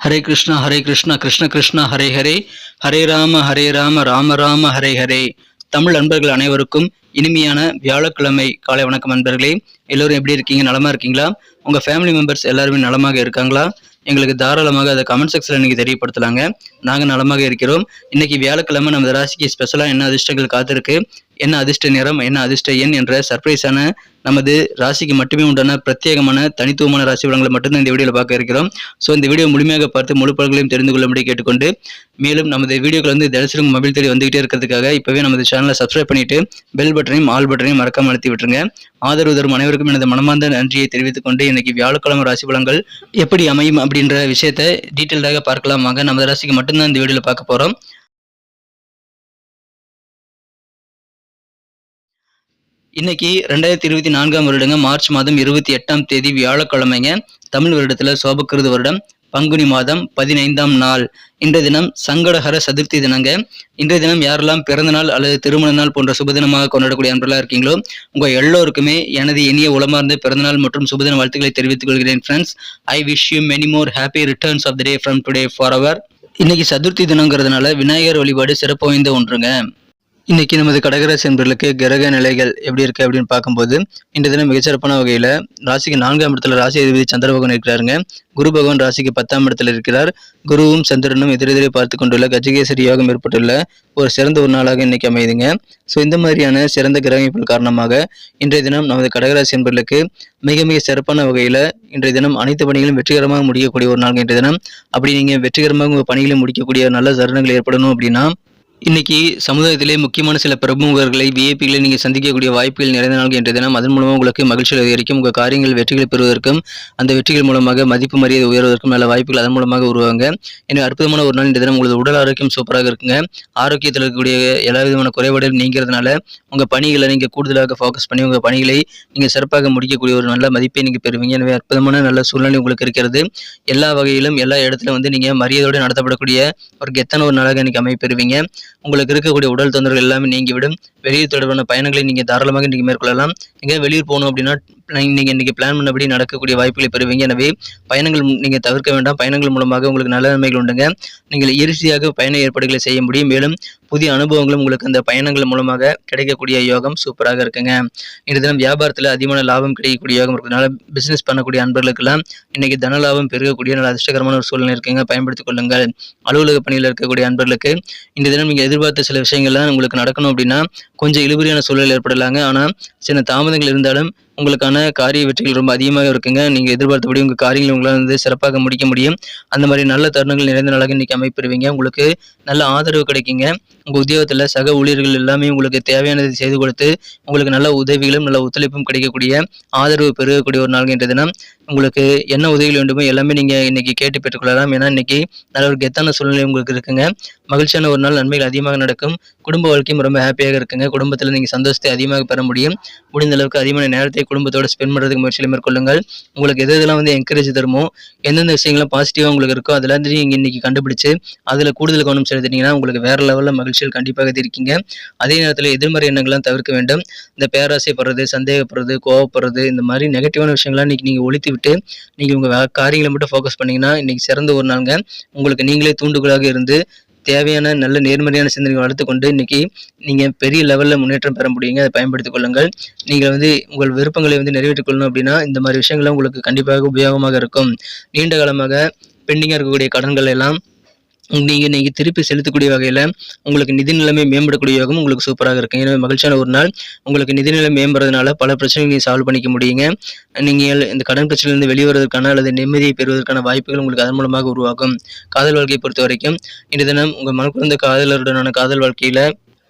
ஹரே கிருஷ்ணா கிருஷ்ண கிருஷ்ணா ஹரே ஹரே, ஹரே ராம ராம ராம ஹரே ஹரே. தமிழ் நண்பர்கள் அனைவருக்கும் இனிமையான வியாழக்கிழமை காலை வணக்கம் நண்பர்களே. எல்லோரும் எப்படி இருக்கீங்க? நலமா இருக்கீங்களா? உங்க ஃபேமிலி மெம்பர்ஸ் எல்லாருமே நலமாக இருக்காங்களா? எங்களுக்கு தாராளமாக அதை கமெண்ட் செக்ஷன்ல நீங்க தெரியப்படுத்தலாங்க. நாங்கள் நலமாக இருக்கிறோம். இன்னைக்கு வியாழக்கிழமை நம்ம ராசிக்கு ஸ்பெஷலா என்ன அதிர்ஷ்டங்கள் காத்திருக்கு, என்ன அதிர்ஷ்ட நிறம், என்ன அதிர்ஷ்ட எண் என்ற சர்ப்ரைஸான நமது ராசிக்கு மட்டுமே உண்டான பிரத்யேகமான தனித்துவமான ராசி பலன்களை மட்டும்தான் இந்த வீடியோவில் பார்க்க இருக்கிறோம். ஸோ இந்த வீடியோ முழுமையாக பார்த்து முழு பலன்களையும் தெரிந்து கொள்ளும்படி கேட்டுக்கொண்டு, மேலும் நமது வீடியோக்கள் வந்து தினசரி மொபைல் தேடி வந்துகிட்டே இருக்கிறதுக்காக இப்பவே நமது சேனலை சப்ஸ்கிரைப் பண்ணிட்டு பெல் பட்டனையும் ஆல் பட்டனையும் மறக்காம அழுத்தி விட்டுருங்க. ஆதரவு தரும் அனைவருக்கும் எனது மனமார்ந்த நன்றியை தெரிவித்துக் கொண்டு இன்னைக்கு வியாழக்கிழமை ராசி பலன்கள் எப்படி அமையும் அப்படின்ற விஷயத்தை டீட்டெயில்டாக பார்க்கலாம். வாங்க, நமது ராசிக்கு மட்டும்தான் இந்த வீடியோவில் பார்க்க போறோம். இன்னைக்கு 2024 வருடங்க மார்ச் மாதம் 28 வியாழக்கிழமைங்க. தமிழ் வருடத்துல சோபக்கிருது வருடம் பங்குனி மாதம் 15ஆம் நாள். இன்றைய தினம் சங்கடஹர சதுர்த்தி தினங்க. இன்றைய தினம் யாரெல்லாம் பிறந்த நாள் அல்லது திருமண நாள் போன்ற சுபதினமாக கொண்டாடக்கூடிய அன்பர்களாக இருக்கீங்களோ உங்க எல்லோருக்குமே எனது இனிய உளமார்ந்த பிறந்தநாள் மற்றும் சுபதின வாழ்த்துக்களை தெரிவித்துக் கொள்கிறேன் friends. I wish you many more happy returns of the day from today for our. இன்னைக்கு சதுர்த்தி தினங்கிறதுனால விநாயகர் வழிபாடு சிறப்பு வாய்ந்த ஒன்றுங்க. இன்னைக்கு நமது கடகராசி என்பர்களுக்கு கிரக நிலைகள் எப்படி இருக்கு அப்படின்னு பார்க்கும்போது, இன்றைய தினம் மிகச்சிறப்பான வகையில ராசிக்கு 4ஆம் இடத்துல ராசி அதிபதி சந்திர பகவான் இருக்கிறாருங்க. குரு பகவான் ராசிக்கு 10ஆம் இடத்துல இருக்கிறார். குருவும் சந்திரனும் எதிரெதிரே பார்த்து கொண்டுள்ள கஜகேசரி யோகம் ஏற்பட்டுள்ள ஒரு சிறந்த ஒரு நாளாக இன்னைக்கு அமையுதுங்க. ஸோ இந்த மாதிரியான சிறந்த கிரக அமைப்புகள் காரணமாக இன்றைய தினம் நமது கடகராசி என்பர்களுக்கு மிக மிக சிறப்பான வகையில இன்றைய தினம் அனைத்து பணிகளும் வெற்றிகரமாக முடிக்கக்கூடிய ஒரு நாள் இன்றைய தினம். அப்படி நீங்க வெற்றிகரமாக உங்க பணிகளை முடிக்கக்கூடிய நல்ல தருணங்கள் ஏற்படணும் அப்படின்னா, இன்னைக்கு சமுதாயத்திலே முக்கியமான சில பிரமுகர்களை விஐபிகளை நீங்க சந்திக்கக்கூடிய வாய்ப்புகள் நிறைந்த நாள் என்ற தினம். அதன் மூலமாக உங்களுக்கு மகிழ்ச்சி அதிகரிக்கும். உங்க காரியங்கள் வெற்றிகளை பெறுவதற்கும் அந்த வெற்றிகள் மூலமாக மதிப்பு மரியாதை உயர்வதற்கும் நல்ல வாய்ப்புகள் அதன் மூலமாக உருவாங்க. எனவே அற்புதமான ஒரு நாள் இந்த தினம். உங்களது உடல் ஆரோக்கியம் சூப்பராக இருக்குங்க. ஆரோக்கியத்தில் இருக்கக்கூடிய எல்லா விதமான குறைபாடுகள் நீங்கிறதுனால உங்க பணிகளை நீங்க கூடுதலாக ஃபோக்கஸ் பண்ணி உங்க பணிகளை நீங்க சிறப்பாக முடிக்கக்கூடிய ஒரு நல்ல மதிப்பை நீங்க பெறுவீங்க. எனவே அற்புதமான நல்ல சூழ்நிலை உங்களுக்கு இருக்கிறது. எல்லா வகையிலும் எல்லா இடத்துல வந்து நீங்க மரியாதையோடு நடத்தப்படக்கூடிய ஒரு கெத்தான ஒரு நாளாக இன்னைக்கு அமைப்பெறுவீங்க. உங்களுக்கு இருக்கக்கூடிய உடல் தொந்தரவுகள் எல்லாமே நீங்கிவிடும். வெளியூர் தொடர்பான பயணங்களை நீங்க தாராளமாக நீங்க மேற்கொள்ளலாம். எங்க வெளியூர் போகணும் அப்படின்னா நீங்க இன்னைக்கு பிளான் பண்ணபடி நடக்கக்கூடிய வாய்ப்புகளை பெறுவீங்க. எனவே பயணங்கள் நீங்க தவிர்க்க வேண்டாம். பயணங்கள் மூலமாக உங்களுக்கு நல்ல நன்மைகள் உண்டுங்க. நீங்கள் ஈஸியாக பயண ஏற்பாடுகளை செய்ய முடியும். மேலும் புதிய அனுபவங்களும் உங்களுக்கு அந்த பயணங்கள் மூலமாக கிடைக்கக்கூடிய யோகம் சூப்பராக இருக்குங்க. இன்றைய தினம் வியாபாரத்தில் அதிகமான லாபம் கிடைக்கக்கூடிய யோகம் இருக்கிறதுனால பிசினஸ் பண்ணக்கூடிய அன்பர்களுக்கெல்லாம் இன்னைக்கு தன லாபம் பெருகக்கூடிய நல்ல அதிர்ஷ்டகரமான ஒரு சூழ்நிலை இருக்குங்க. பயன்படுத்திக் கொள்ளுங்கள். அலுவலக பணியில் இருக்கக்கூடிய அன்பர்களுக்கு இந்த தினம் நீங்க எதிர்பார்த்த சில விஷயங்கள்லாம் உங்களுக்கு நடக்கணும் அப்படின்னா கொஞ்சம் இழுபறியான சூழல் ஏற்படலாங்க. ஆனா சில தாமதங்கள் இருந்தாலும் உங்களுக்கான காரிய வெற்றிகள் ரொம்ப அதிகமாக இருக்குங்க. நீங்க எதிர்பார்த்தபடி உங்க காரியங்களை உங்களால் வந்து சிறப்பாக முடிக்க முடியும். அந்த மாதிரி நல்ல தருணங்கள் நிறைந்த நாளாக இன்னைக்கு அமைப்பெறுவீங்க. உங்களுக்கு நல்ல ஆதரவு கிடைக்குங்க. உங்க உத்தியோகத்துல சக ஊழியர்கள் எல்லாமே உங்களுக்கு தேவையானதை செய்து கொடுத்து உங்களுக்கு நல்ல உதவிகளும் நல்ல ஒத்துழைப்பும் கிடைக்கக்கூடிய ஆதரவு பெருகக்கூடிய ஒரு நாள் என்ற தினம். உங்களுக்கு என்ன உதவிகள் வேண்டுமோ எல்லாமே நீங்க இன்னைக்கு கேட்டு பெற்றுக்கொள்ளலாம். ஏன்னா இன்னைக்கு நல்ல ஒரு கெத்தான சூழ்நிலை உங்களுக்கு இருக்குங்க. மகிழ்ச்சியான ஒரு நாள், நன்மைகள் அதிகமாக நடக்கும். குடும்ப வாழ்க்கையும் ரொம்ப ஹாப்பியாக இருக்குங்க. குடும்பத்துல நீங்க சந்தோஷத்தை அதிகமாக பெற முடியும். முடிந்த அளவுக்கு அதிகமான நேரத்தை குடும்பத்தோட ஸ்பெண்ட் பண்றதுக்கு முயற்சிகளை மேற்கொள்ளுங்கள். உங்களுக்கு எதெல்லாம் வந்து என்கரேஜ் தருமோ, எந்தெந்த விஷயங்கள்லாம் பாசிட்டிவா உங்களுக்கு இருக்கோ அதெல்லாம் நீங்க இன்னைக்கு கண்டுபிடிச்சு அதுல கூடுதல் கவனம் செலுத்தினீங்கன்னா உங்களுக்கு வேற லெவல்ல மகிழ்ச்சிகள் கண்டிப்பாக இருக்கீங்க. அதே நேரத்தில் எதிர்மறை எண்ணங்கள்லாம் தவிர்க்க வேண்டும். இந்த பேராசைப்படுறது, சந்தேகப்படுறது, கோவப்படுறது, இந்த மாதிரி நெகட்டிவான விஷயங்கள்லாம் இன்னைக்கு நீங்க ஒழித்து விட்டு நீங்க உங்க காரியங்களை மட்டும் ஃபோக்கஸ் பண்ணீங்கன்னா இன்னைக்கு சிறந்த ஒரு நாளுங்க. உங்களுக்கு நீங்களே தூண்டுகோலாக இருந்து தேவையான நல்ல நேர்மறையான சிந்தனைகளை வளர்த்துக்கொண்டு இன்னைக்கு நீங்க பெரிய லெவல்ல முன்னேற்றம் பெற முடியுங்க. அதை பயன்படுத்திக் கொள்ளுங்கள். நீங்கள் வந்து உங்கள் விருப்பங்களை வந்து நிறைவேற்றிக் கொள்ளணும் அப்படின்னா இந்த மாதிரி விஷயங்கள்லாம் உங்களுக்கு கண்டிப்பாக உபயோகமாக இருக்கும். நீண்ட காலமாக பெண்டிங்கா இருக்கக்கூடிய கடன்கள் எல்லாம் நீங்க திருப்பி செலுத்தக்கூடிய வகையில உங்களுக்கு நிதி நிலைமை மேம்படக்கூடிய யோகம் உங்களுக்கு சூப்பராக இருக்கு. எனவே மகிழ்ச்சியான ஒரு நாள். உங்களுக்கு நிதி நிலை மேம்படுறதுனால பல பிரச்சனைகளை நீங்க சால்வ் பண்ணிக்க முடியுங்க. நீங்கள் இந்த கடன் பிரச்சனையிலிருந்து வெளிவருவதற்கான அல்லது நிம்மதியை பெறுவதற்கான வாய்ப்புகள் உங்களுக்கு அதன் மூலமாக உருவாகும். காதல் வாழ்க்கையை பொறுத்த வரைக்கும் இன்றைய தினம் உங்க மனக்குழந்த காதலருடனான காதல் வாழ்க்கையில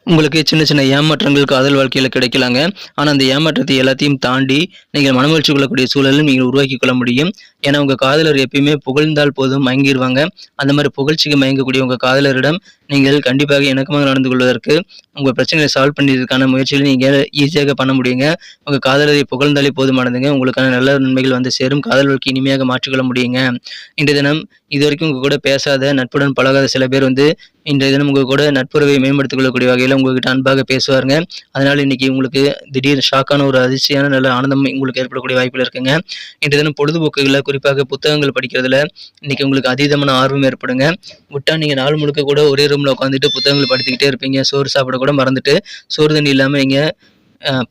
உங்களுக்கு சின்ன சின்ன ஏமாற்றங்கள் காதல் வாழ்க்கையில கிடைக்கலாங்க. ஆனா அந்த ஏமாற்றத்தை எல்லாத்தையும் தாண்டி நீங்கள் மனமகிழ்ச்சி கொள்ளக்கூடிய சூழலும் நீங்கள் உருவாக்கி கொள்ள முடியும். ஏன்னா உங்க காதலர் எப்பயுமே புகழ்ந்தால் போதும் மயங்கிடுவாங்க. அந்த மாதிரி புகழ்ச்சிக்கு மயங்கக்கூடிய உங்க காதலரிடம் நீங்கள் கண்டிப்பாக இணக்கமாக நடந்து கொள்வதற்கு உங்கள் பிரச்சனையை சால்வ் பண்ணுறதுக்கான முயற்சிகளை நீங்கள் ஈஸியாக பண்ண முடியுங்க. உங்கள் காதலரை புகழ்ந்தாலே போதுமானதுங்க. உங்களுக்கான நல்ல நன்மைகள் வந்து சேரும். காதல் வாழ்க்கை இனிமையாக மாற்றிக்கொள்ள முடியுங்க. இன்றைய தினம் இதுவரைக்கும் உங்கள் கூட பேசாத, நட்புடன் பழகாத சில பேர் வந்து இன்றைய தினம் உங்கள் கூட நட்புறவை மேம்படுத்திக் கொள்ளக்கூடிய வகையில் உங்ககிட்ட அன்பாக பேசுவாருங்க. அதனால் இன்னைக்கு உங்களுக்கு திடீர் ஷாக்கான ஒரு அதிர்ச்சியான நல்ல ஆனந்தம் உங்களுக்கு ஏற்படக்கூடிய வாய்ப்புகள் இருக்குங்க. இன்றைய தினம் பொழுதுபோக்குகளில் குறிப்பாக புத்தகங்கள் படிக்கிறதுல இன்னைக்கு உங்களுக்கு அதீதமான ஆர்வம் ஏற்படுங்க. விட்டா நீங்கள் நாள் முழுக்க கூட ஒரே ரூமில் உட்காந்துட்டு புத்தகங்கள் படித்துக்கிட்டே இருப்பீங்க. சோறு சாப்பிட கூட மறந்துட்டு சோறு தண்ணி இல்லாமல் நீங்கள்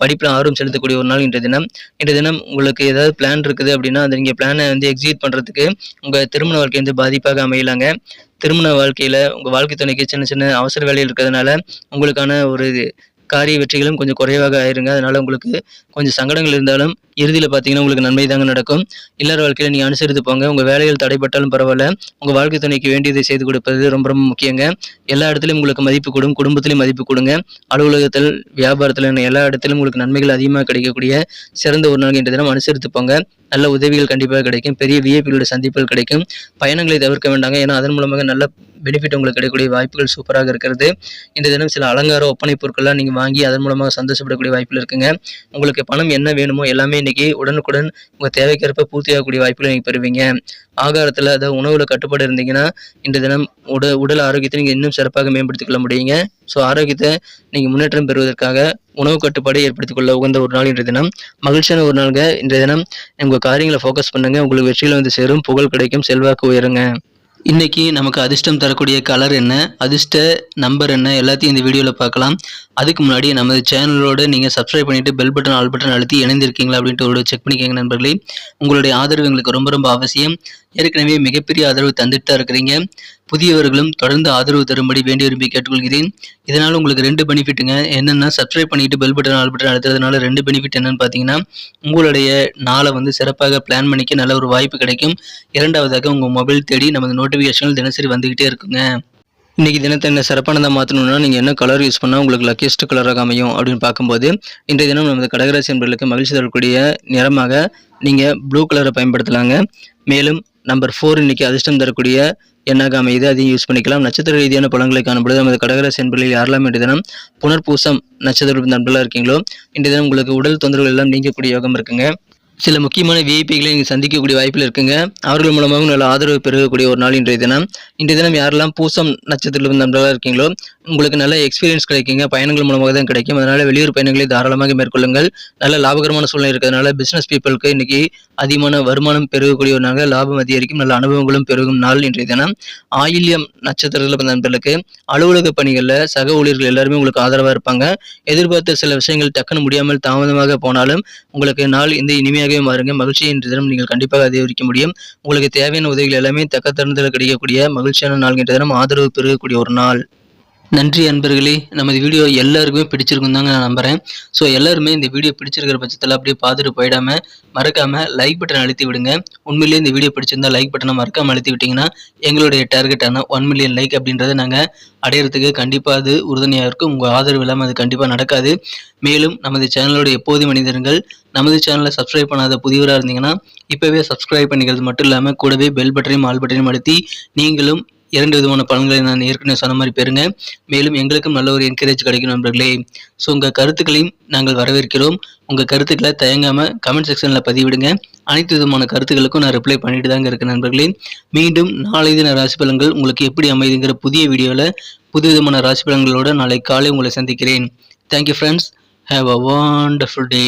படிப்பில் ஆர்வம் செலுத்தக்கூடிய ஒரு நாள் இன்றைய தினம். இன்றைய தினம் உங்களுக்கு ஏதாவது பிளான் இருக்குது அப்படின்னா அந்த நீங்கள் பிளானை வந்து எக்ஸிக்யூட் பண்ணுறதுக்கு உங்கள் திருமண வாழ்க்கை வந்து பாதிப்பாக அமையலாங்க. திருமண வாழ்க்கையில் உங்கள் வாழ்க்கை துணைக்கு சின்ன சின்ன அவசர வேலைகள் இருக்கிறதுனால உங்களுக்கான ஒரு காரிய வெற்றிகளும் கொஞ்சம் குறைவாக ஆயிருங்க. அதனால உங்களுக்கு கொஞ்சம் சங்கடங்கள் இருந்தாலும் இறுதியில் பார்த்தீங்கன்னா உங்களுக்கு நன்மை தாங்க நடக்கும். இல்லற வாழ்க்கையில் நீங்கள் அனுசரித்து போங்க. உங்கள் வேலைகள் தடைப்பட்டாலும் பரவாயில்ல, உங்கள் வாழ்க்கை துணைக்கு வேண்டியதை செய்து கொடுப்பது ரொம்ப ரொம்ப முக்கியங்க. எல்லா இடத்துலையும் உங்களுக்கு மதிப்பு கொடுங்க, குடும்பத்திலையும் மதிப்பு கொடுங்க. அலுவலகத்தில், வியாபாரத்தில் எல்லா இடத்திலும் உங்களுக்கு நன்மைகள் அதிகமாக கிடைக்கக்கூடிய சிறந்த ஒரு நாள் இன்றைய தினம் அனுசரித்து போங்க. நல்ல உதவிகள் கண்டிப்பாக கிடைக்கும். பெரிய விஐபிகளோட சந்திப்புகள் கிடைக்கும். பயணங்களை தவிர்க்க வேண்டாங்க. ஏன்னா அதன் மூலமாக நல்ல பெனிஃபிட் உங்களுக்கு கிடைக்கக்கூடிய வாய்ப்புகள் சூப்பராக இருக்கிறது. இந்த தினம் சில அலங்கார ஒப்பனை பொருட்கள்லாம் நீங்கள் வாங்கி அதன் மூலமாக சந்தோஷப்படக்கூடிய வாய்ப்புகள் இருக்குங்க. உங்களுக்கு பணம் என்ன வேணுமோ எல்லாமே இன்னைக்கு உடனுக்குடன் உங்கள் தேவைக்கேற்ப பூர்த்தியாகக்கூடிய வாய்ப்புகளை நீங்கள் பெறுவீங்க. ஆகாரத்தில், அதாவது உணவில் கட்டுப்பாடு இருந்தீங்கன்னா இந்த தினம் உடல் ஆரோக்கியத்தை நீங்கள் இன்னும் சிறப்பாக மேம்படுத்திக் கொள்ள முடியுங்க. ஸோ ஆரோக்கியத்தை நீங்கள் முன்னேற்றம் பெறுவதற்காக உணவு கட்டுப்பாடு ஏற்படுத்திக் கொள்ள உகந்த ஒரு நாள் இன்றைய தினம். மகிழ்ச்சியான ஒரு நாளுங்க. இன்றைய தினம் உங்கள் காரியங்களை ஃபோக்கஸ் பண்ணுங்க. உங்களுக்கு வெற்றிகள் வந்து சேரும், புகழ் கிடைக்கும், செல்வாக்கு உயருங்க. இன்னைக்கு நமக்கு அதிர்ஷ்டம் தரக்கூடிய கலர் என்ன, அதிர்ஷ்ட நம்பர் என்ன, எல்லாத்தையும் இந்த வீடியோவில் பார்க்கலாம். அதுக்கு முன்னாடி நமது சேனலோடு நீங்கள் சப்ஸ்கிரைப் பண்ணிவிட்டு பெல் பட்டன், ஆல் பட்டன் அழுத்தி இணைந்திருக்கீங்களா அப்படின்ட்டு ஒரு செக் பண்ணிக்கோங்க நண்பர்களே. உங்களுடைய ஆதரவு எங்களுக்கு ரொம்ப ரொம்ப அவசியம். ஏற்கனவே மிகப்பெரிய ஆதரவு தந்துட்டு தான் இருக்கிறீங்க. புதியவர்களும் தொடர்ந்து ஆதரவு தரும்படி வேண்டி விரும்பி கேட்டுக்கொள்கிறேன். இதனால் உங்களுக்கு 2 பெனிஃபிட்டுங்க. என்னென்னா, சப்ஸ்கிரைப் பண்ணிட்டு பெல் பட்டன், ஆல் பட்டன் அழுத்துறதுனால 2 பெனிஃபிட் என்னன்னு பார்த்தீங்கன்னா, உங்களுடைய நாளை வந்து சிறப்பாக பிளான் பண்ணிக்க நல்ல ஒரு வாய்ப்பு கிடைக்கும். இரண்டாவதாக உங்கள் மொபைல் தேடி நமது நோட்டிஃபிகேஷன்கள் தினசரி வந்துக்கிட்டே இருக்குங்க. இன்றைக்கி தினத்தை என்ன சிறப்பானதாக மாற்றணும்னா நீங்கள் என்ன கலர் யூஸ் பண்ணால் உங்களுக்கு லக்கியஸ்ட் கலராக அமையும் அப்படின்னு பார்க்கும்போது, இன்றைய தினம் நமது கடகராசி என்பவர்களுக்கு மகிழ்ச்சி தரக்கூடிய நிறமாக நீங்கள் ப்ளூ கலரை பயன்படுத்தலாங்க. மேலும் நம்பர் 4 இன்னைக்கு அதிர்ஷ்டம் தரக்கூடிய எண்ணாக அமையுது, அதையும் யூஸ் பண்ணிக்கலாம். நட்சத்திர ரீதியான பலன்களை காணும்பொழுது நமது கடகராசி என்பவர்களில் யாரெல்லாம் இன்றைய தினம் புனர்பூசம் நட்சத்திர நண்பர்களாக இருக்கீங்களோ இன்றைய தினம் உங்களுக்கு உடல் தொந்தரவுகள் எல்லாம் நீங்கக்கூடிய யோகம் இருக்குங்க. சில முக்கியமான விஐபிகளை நீங்கள் சந்திக்கக்கூடிய வாய்ப்பில் இருக்குங்க. அவர்கள் மூலமாக நல்ல ஆதரவு பெறக்கூடிய ஒரு நாள் இன்றைய தினம். இன்றைய தினம் யாரெல்லாம் பூசம் நட்சத்திரத்தில் நண்பர்களாக இருக்கீங்களோ உங்களுக்கு நல்ல எக்ஸ்பீரியன்ஸ் கிடைக்குங்க. பயணங்கள் மூலமாக தான் கிடைக்கும். அதனால் வெளியூர் பயணங்களை தாராளமாக மேற்கொள்ளுங்கள். நல்ல லாபகரமான சூழ்நிலை இருக்கிறதுனால பிஸ்னஸ் பீப்புளுக்கு இன்னைக்கு அதிகமான வருமானம் பெருகக்கூடிய ஒரு நாள், லாபம் அதிகரிக்கும், நல்ல அனுபவங்களும் பெருகும் நாள் இன்றைய தினம். ஆயில்யம் நட்சத்திரத்தில் நண்பர்களுக்கு அலுவலக பணிகளில் சக ஊழியர்கள் எல்லாருமே உங்களுக்கு ஆதரவாக இருப்பாங்க. எதிர்பார்த்த சில விஷயங்கள் டக்குன்னு முடியாமல் தாமதமாக போனாலும் உங்களுக்கு நாள் இந்த இனிமையாகவே மாறுங்க. மகிழ்ச்சியை இன்றைய தினம் நீங்கள் கண்டிப்பாக அதிகரிக்க முடியும். உங்களுக்கு தேவையான உதவிகள் எல்லாமே தக்க தருணத்தில் கிடைக்கக்கூடிய மகிழ்ச்சியான நாள் இன்றைய தினம், ஆதரவு பெருகக்கூடிய ஒரு நாள். நன்றி அன்பர்களே. நமது வீடியோ எல்லாருக்குமே பிடிச்சிருக்கும் தாங்க நான் நம்புகிறேன். ஸோ எல்லாருமே இந்த வீடியோ பிடிச்சிருக்கிற பட்சத்தில் அப்படியே பார்த்துட்டு போயிடாமல் மறக்காமல் லைக் பட்டன் அழுத்தி விடுங்க. உண்மையிலேயே இந்த வீடியோ பிடிச்சிருந்தா லைக் பட்டனை மறக்காமல் அழுத்தி விட்டிங்கன்னா எங்களுடைய டார்கெட்டான 1 மில்லியன் லைக் அப்படின்றத நாங்கள் அடையிறதுக்கு கண்டிப்பாக அது உறுதுணையாக இருக்கும். உங்கள் ஆதரவு இல்லாமல் அது கண்டிப்பாக நடக்காது. மேலும் நமது சேனலோட எப்போதும் மனிதர்கள் நமது சேனலை சப்ஸ்கிரைப் பண்ணாத புதியவராக இருந்தீங்கன்னா இப்போவே சப்ஸ்கிரைப் பண்ணிக்கிறது மட்டும் இல்லாமல் கூடவே பெல் பட்டனையும் ஆல் பட்டனையும் அழுத்தி நீங்களும் 2 விதமான பலன்களை நான் ஏற்கனவே சொன்ன மாதிரி பெறுங்க. மேலும் எங்களுக்கும் நல்ல ஒரு என்கரேஜ் கிடைக்கும் நண்பர்களே. ஸோ உங்கள் கருத்துக்களையும் நாங்கள் வரவேற்கிறோம். உங்கள் கருத்துக்களை தயங்காமல் கமெண்ட் செக்ஷனில் பதிவிடுங்க. அனைத்து விதமான கருத்துக்களுக்கும் நான் ரிப்ளை பண்ணிட்டு தாங்க இருக்கேன் நண்பர்களே. மீண்டும் நாளை தின ராசி பலன்கள் உங்களுக்கு எப்படி அமைதுங்கிற புதிய வீடியோவில் புது விதமான ராசி பலன்களோடு நாளை காலை உங்களை சந்திக்கிறேன். Thank you friends. Have a wonderful day.